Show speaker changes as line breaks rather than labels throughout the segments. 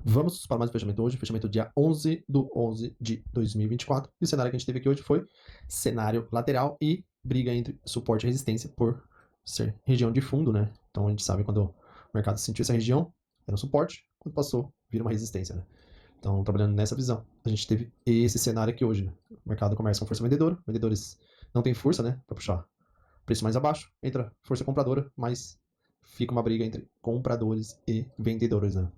Vamos para mais um fechamento hoje, fechamento dia 11/11 de 2024. E o cenário que a gente teve aqui hoje foi cenário lateral e briga entre suporte e resistência por ser região de fundo, né? Então a gente sabe quando o mercado sentiu essa região, era um suporte, quando passou, vira uma resistência, né? Então, trabalhando nessa visão, a gente teve esse cenário aqui hoje, né? O mercado começa com força vendedora, vendedores não tem força, né, para puxar preço mais abaixo, entra força compradora, mas fica uma briga entre compradores e vendedores, né?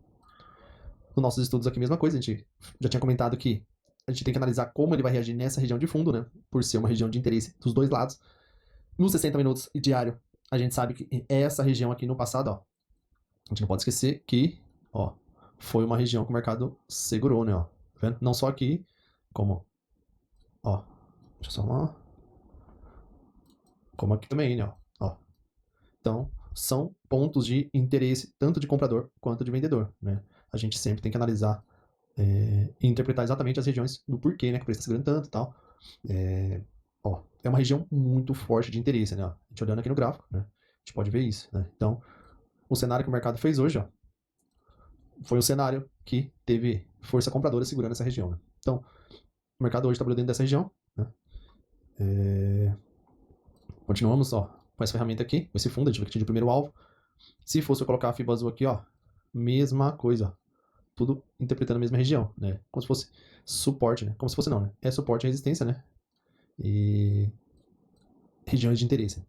Nos nossos estudos aqui, mesma coisa, a gente já tinha comentado que a gente tem que analisar como ele vai reagir nessa região de fundo, né? Por ser uma região de interesse dos dois lados. Nos 60 minutos diário, a gente sabe que essa região aqui no passado, ó, a gente não pode esquecer que, ó, foi uma região que o mercado segurou, né, ó. Tá vendo? Não só aqui, como, ó, deixa eu só lá, como aqui também, né, ó. Então, são pontos de interesse tanto de comprador quanto de vendedor, né? A gente sempre tem que analisar e interpretar exatamente as regiões do porquê, né, que o preço está segurando tanto e tal. É uma região muito forte de interesse, né? Ó. A gente olhando aqui no gráfico, né? A gente pode ver isso, né? Então, o cenário que o mercado fez hoje, ó, foi um cenário que teve força compradora segurando essa região, né? Então, o mercado hoje trabalhou dentro dessa região, né? Continuamos, ó, com essa ferramenta aqui, com esse fundo, a gente vai atingir o primeiro alvo. Se fosse eu colocar a fibra azul aqui, ó, mesma coisa, ó. Tudo interpretando a mesma região, né? Como se fosse suporte, né? Como se fosse não, né? É suporte e resistência, né? E regiões de interesse.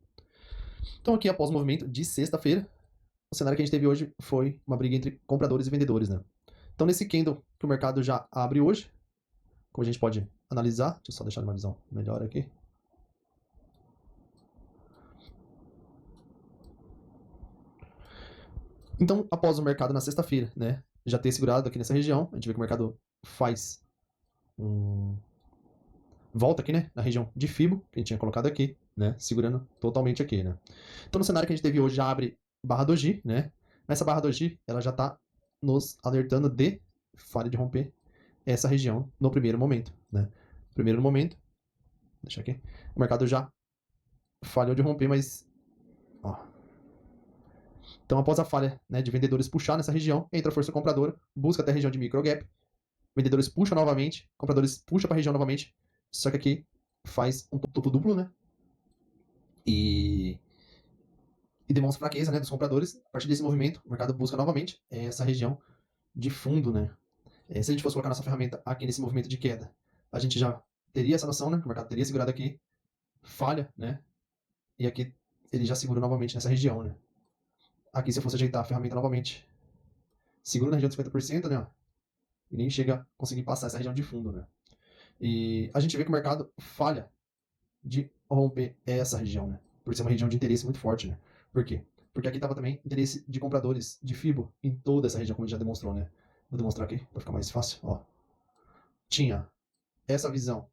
Então aqui após o movimento de sexta-feira, o cenário que a gente teve hoje foi uma briga entre compradores e vendedores, né? Então nesse candle que o mercado já abre hoje, como a gente pode analisar, deixa eu só deixar uma visão melhor aqui. Então, após o mercado na sexta-feira, né, já ter segurado aqui nessa região, a gente vê que o mercado faz volta aqui, né, na região de Fibo, que a gente tinha colocado aqui, né, segurando totalmente aqui, né. Então, no cenário que a gente teve hoje, já abre barra doji, né, nessa barra doji, ela já está nos alertando de falha de romper essa região no primeiro momento, né. Primeiro momento, deixa aqui, o mercado já falhou de romper, mas, ó. Então, após a falha, né, de vendedores puxar nessa região, entra a força compradora, busca até a região de micro gap, vendedores puxam novamente, compradores puxam para a região novamente, só que aqui faz um topo duplo, né? E demonstra fraqueza, né, dos compradores. A partir desse movimento, o mercado busca novamente essa região de fundo, né? Se a gente fosse colocar nossa ferramenta aqui nesse movimento de queda, a gente já teria essa noção, né? Que o mercado teria segurado aqui, falha, né? E aqui ele já segura novamente nessa região, né? Aqui, se eu fosse ajeitar a ferramenta novamente, segura na região de 50%, né? E nem chega a conseguir passar essa região de fundo, né? E a gente vê que o mercado falha de romper essa região, né? Por ser uma região de interesse muito forte, né? Por quê? Porque aqui estava também interesse de compradores de FIBO em toda essa região, como a gente já demonstrou, né? Vou demonstrar aqui para ficar mais fácil. Ó. Tinha essa visão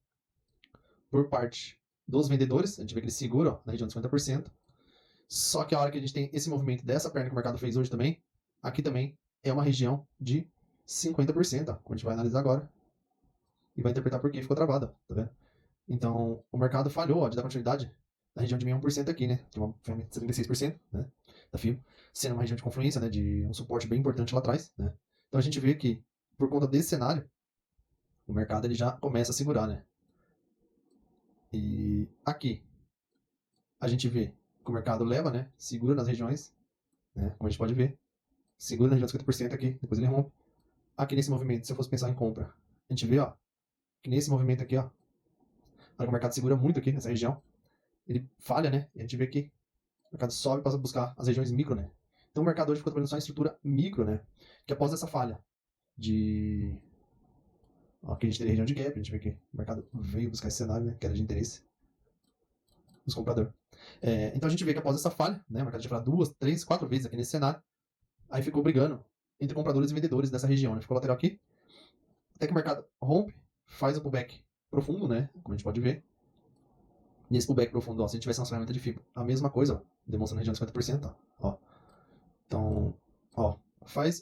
por parte dos vendedores, a gente vê que eles seguram na região de 50%. Só que a hora que a gente tem esse movimento dessa perna que o mercado fez hoje também, aqui também é uma região de 50%, ó, como a gente vai analisar agora. E vai interpretar por que ficou travada, tá vendo? Então, o mercado falhou ó, de dar continuidade na região de 61% aqui, né? Tem uma ferramenta de 76%, né? Da FIBO, sendo uma região de confluência, né? De um suporte bem importante lá atrás, né? Então a gente vê que, por conta desse cenário, o mercado ele já começa a segurar, né? E aqui, a gente vê que o mercado leva, né? Segura nas regiões, né? Como a gente pode ver. Segura na região de 50% aqui, depois ele rompe. Aqui nesse movimento, se eu fosse pensar em compra, a gente vê, ó, que nesse movimento aqui, ó, o mercado segura muito aqui nessa região, ele falha, né? E a gente vê que o mercado sobe e passa a buscar as regiões micro, né? Então o mercado hoje ficou trabalhando só em estrutura micro, né? Que após essa falha de... Aqui a gente tem a região de gap, a gente vê que o mercado veio buscar esse cenário, né? Que era de interesse dos compradores. Então a gente vê que após essa falha, né? O mercado já falou 2, 3, 4 vezes aqui nesse cenário. Aí ficou brigando entre compradores e vendedores dessa região, né? Ficou lateral aqui. Até que o mercado rompe, faz o pullback profundo, né? Como a gente pode ver. Nesse pullback profundo, ó, se a gente tivesse uma ferramenta de FIBO, a mesma coisa, ó, demonstrando a região de 50%, ó. Então, ó,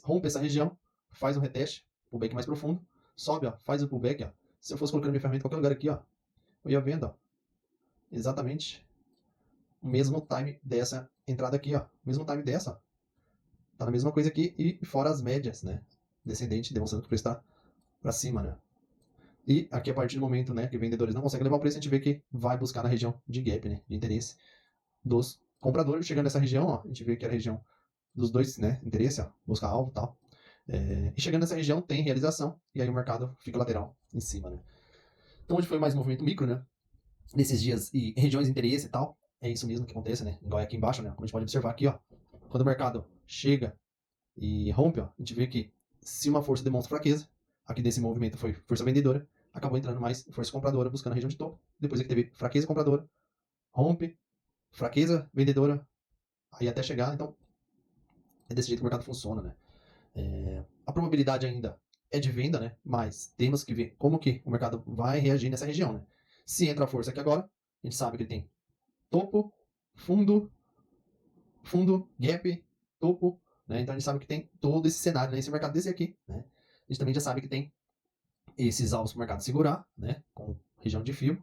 rompe essa região, faz um reteste, pullback mais profundo, sobe, ó, faz o pullback, ó. Se eu fosse colocando minha ferramenta em qualquer lugar aqui, ó, eu ia vendo, ó, exatamente o mesmo time dessa entrada aqui, ó, mesmo time dessa, ó. Tá na mesma coisa aqui e fora as médias, né? descendente, demonstrando que o preço está para cima, né? E aqui, a partir do momento, né, que vendedores não conseguem levar o preço, a gente vê que vai buscar na região de gap, né, de interesse dos compradores. Chegando nessa região, ó, a gente vê que é a região dos dois, né, interesse, ó, busca alvo e tal. E chegando nessa região tem realização, e aí o mercado fica lateral em cima, né. Então hoje foi mais movimento micro, né, nesses dias, e regiões de interesse e tal. É isso mesmo que acontece, né, igual é aqui embaixo, né, como a gente pode observar aqui, ó. Quando o mercado chega e rompe, ó, a gente vê que se uma força demonstra fraqueza, aqui desse movimento foi força vendedora, acabou entrando mais força compradora buscando a região de topo. Depois é que teve fraqueza compradora, rompe, fraqueza vendedora, aí até chegar. Então é desse jeito que o mercado funciona, né? A probabilidade ainda é de venda, né? Mas temos que ver como que o mercado vai reagir nessa região, né? Se entra a força aqui agora, a gente sabe que ele tem topo, fundo, gap, topo, né? Então a gente sabe que tem todo esse cenário, né? Esse mercado desse aqui, né? A gente também já sabe que tem esses alvos para o mercado segurar, né? Com região de fio,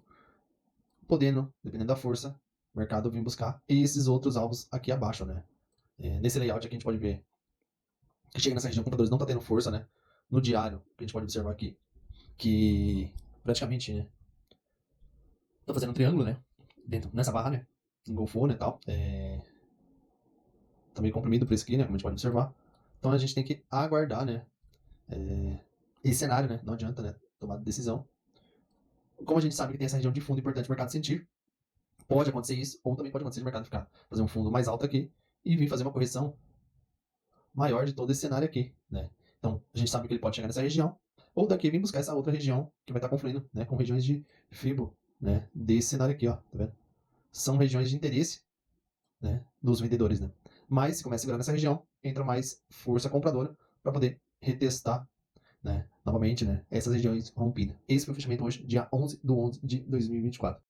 podendo, dependendo da força, o mercado vir buscar esses outros alvos aqui abaixo, né? Nesse layout aqui a gente pode ver que chega nessa região, compradores não está tendo força, né? No diário, que a gente pode observar aqui, que praticamente, né? Tá fazendo um triângulo, né? Dentro, nessa barra, né? Engolfou, né, tal. Tá meio comprimido o preço aqui, né? Como a gente pode observar. Então a gente tem que aguardar, né? Esse cenário, né? Não adianta, né? Tomar decisão. Como a gente sabe que tem essa região de fundo importante o mercado sentir, pode acontecer isso, ou também pode acontecer de o mercado fazer um fundo mais alto aqui e vir fazer uma correção maior de todo esse cenário aqui, né? Então, a gente sabe que ele pode chegar nessa região, ou daqui vir buscar essa outra região que vai estar confluindo, né, com regiões de Fibo, né, desse cenário aqui, ó, tá vendo? São regiões de interesse, né, dos vendedores, né? Mas se começa a segurar nessa região, entra mais força compradora para poder retestar, né, novamente, né, essas regiões rompidas. Esse foi o fechamento hoje, dia 11 de 11 de 2024.